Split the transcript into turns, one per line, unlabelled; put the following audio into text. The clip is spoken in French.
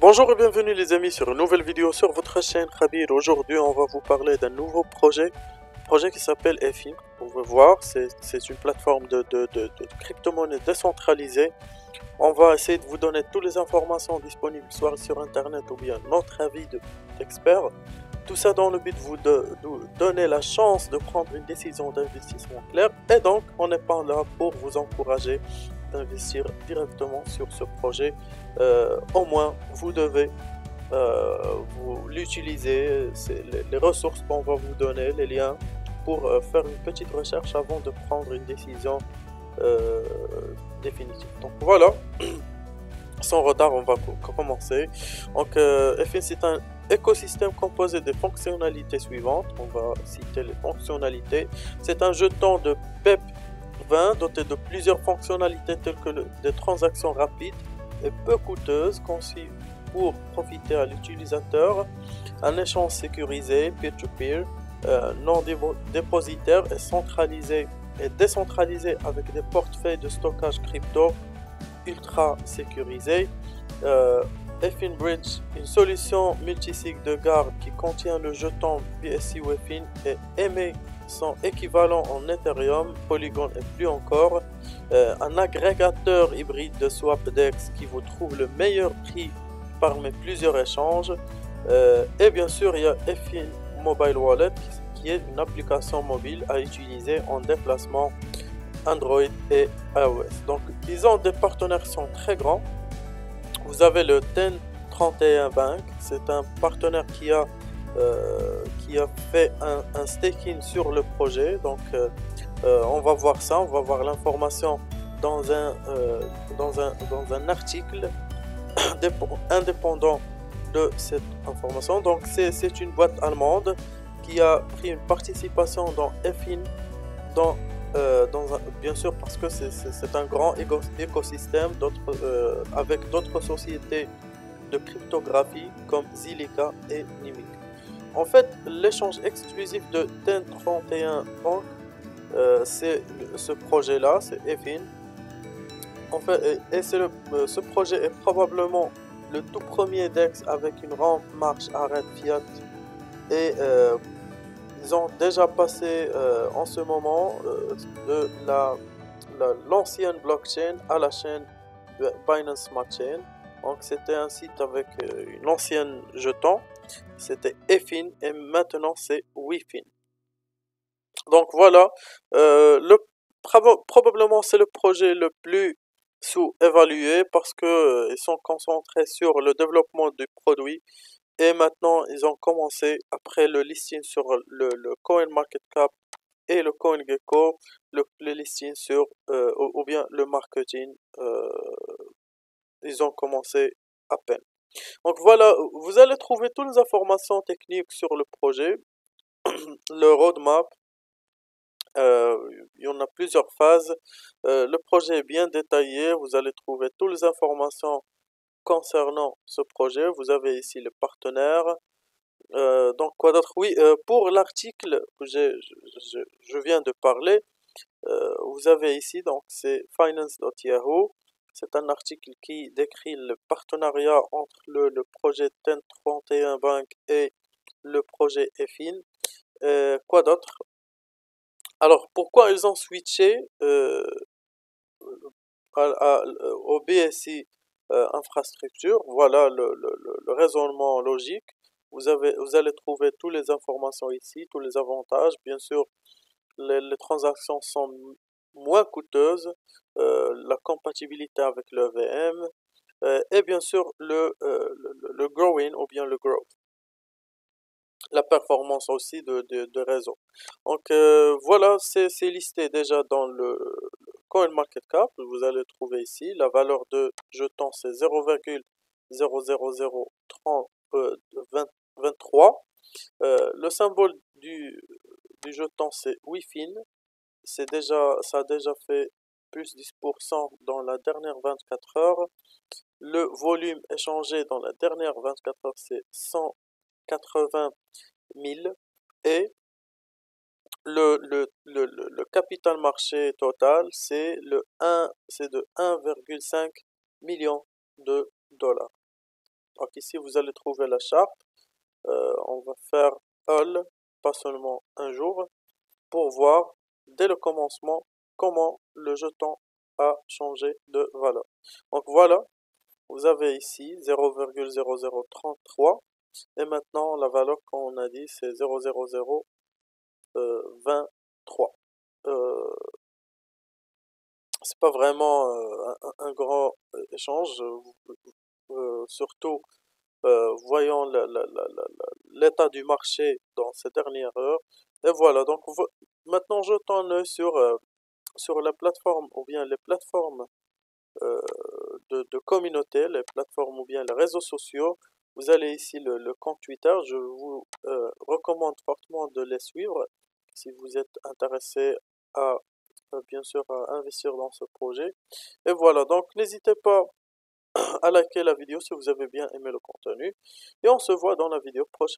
Bonjour et bienvenue les amis sur une nouvelle vidéo sur votre chaîne Khabir. Aujourd'hui on va vous parler d'un nouveau projet qui s'appelle EFIN. Vous pouvez voir, c'est une plateforme de crypto-monnaie décentralisée. On va essayer de vous donner toutes les informations disponibles soit sur internet ou bien notre avis d'experts. Tout ça dans le but de vous donner la chance de prendre une décision d'investissement claire. Et donc on n'est pas là pour vous encourager d'investir directement sur ce projet. Au moins vous devez vous l'utiliser, c'est les ressources qu'on va vous donner, les liens, pour faire une petite recherche avant de prendre une décision euh, définitive. Donc voilà, sans retard, on va commencer. Donc, FN, c'est un écosystème composé des fonctionnalités suivantes. On va citer les fonctionnalités. C'est un jeton de PEP 20 doté de plusieurs fonctionnalités telles que des transactions rapides et peu coûteuses, conçues pour profiter à l'utilisateur, un échange sécurisé, peer-to-peer, non dépositaire et centralisé et décentralisé avec des portefeuilles de stockage crypto ultra sécurisés. EFIN Bridge, une solution multisig de garde qui contient le jeton BSC EFIN et émet son équivalent en Ethereum, Polygon et plus encore. Un agrégateur hybride de SwapDex qui vous trouve le meilleur prix parmi plusieurs échanges. Et bien sûr, il y a EFIN Mobile Wallet qui est une application mobile à utiliser en déplacement Android et iOS. Donc, ils ont des partenaires qui sont très grands. Vous avez le 1031 Bank, c'est un partenaire qui a fait un staking sur le projet. Donc, on va voir ça, on va voir l'information dans un article indépendant de cette information. Donc, c'est une boîte allemande qui a pris une participation dans EFIN, bien sûr parce que c'est un grand écosystème avec d'autres sociétés de cryptographie comme Zilliqa et Nimiq. En fait, l'échange exclusif de 1031 Bank, c'est ce projet-là, c'est EFIN. En fait, ce projet est probablement le tout premier DEX avec une rampe marche arrête fiat et ils ont déjà passé en ce moment de l'ancienne blockchain à la chaîne Binance Smart Chain. Donc c'était un site avec une ancienne jeton, c'était EFIN et maintenant c'est WeFin. Donc voilà, probablement c'est le projet le plus sous-évalué parce que ils sont concentrés sur le développement du produit. Et maintenant, ils ont commencé, après le listing sur le CoinMarketCap et le CoinGecko, le listing sur, ou bien le marketing, ils ont commencé à peine. Donc voilà, vous allez trouver toutes les informations techniques sur le projet, le roadmap, il y en a plusieurs phases. Le projet est bien détaillé, vous allez trouver toutes les informations concernant ce projet. Vous avez ici le partenaire. Donc quoi d'autre? Oui, pour l'article que je viens de parler, vous avez ici, donc c'est finance.yahoo. C'est un article qui décrit le partenariat entre le projet 1031 Bank et le projet EFIN. Quoi d'autre? Alors pourquoi ils ont switché au BSI infrastructure? Voilà le raisonnement logique. Vous allez trouver toutes les informations ici, tous les avantages. Bien sûr, les transactions sont moins coûteuses, la compatibilité avec le VM, et bien sûr le growing ou bien le growth, la performance aussi de réseau. Donc voilà, c'est listé déjà dans le CoinMarketCap. Vous allez trouver ici la valeur de jeton, c'est 0,00023. Le symbole du jeton, c'est WeFin. Ça a déjà fait plus 10% dans la dernière 24 heures. Le volume échangé dans la dernière 24 heures, c'est 180 000. Et le capital marché total, c'est de 1,5 million de dollars. Donc ici, vous allez trouver la charte. On va faire all, pas seulement un jour, pour voir dès le commencement comment le jeton a changé de valeur. Donc voilà, vous avez ici 0,0033 et maintenant la valeur qu'on a dit c'est 0,0023. C'est pas vraiment un grand échange, surtout voyant l'état du marché dans ces dernières heures. Et voilà, donc maintenant jetons un œil sur la plateforme ou bien les plateformes euh, de communauté, les plateformes ou bien les réseaux sociaux. Vous allez ici le compte Twitter, je vous recommande fortement de les suivre si vous êtes intéressé à bien sûr à investir dans ce projet. Et voilà, donc n'hésitez pas à liker la vidéo si vous avez bien aimé le contenu et on se voit dans la vidéo prochaine.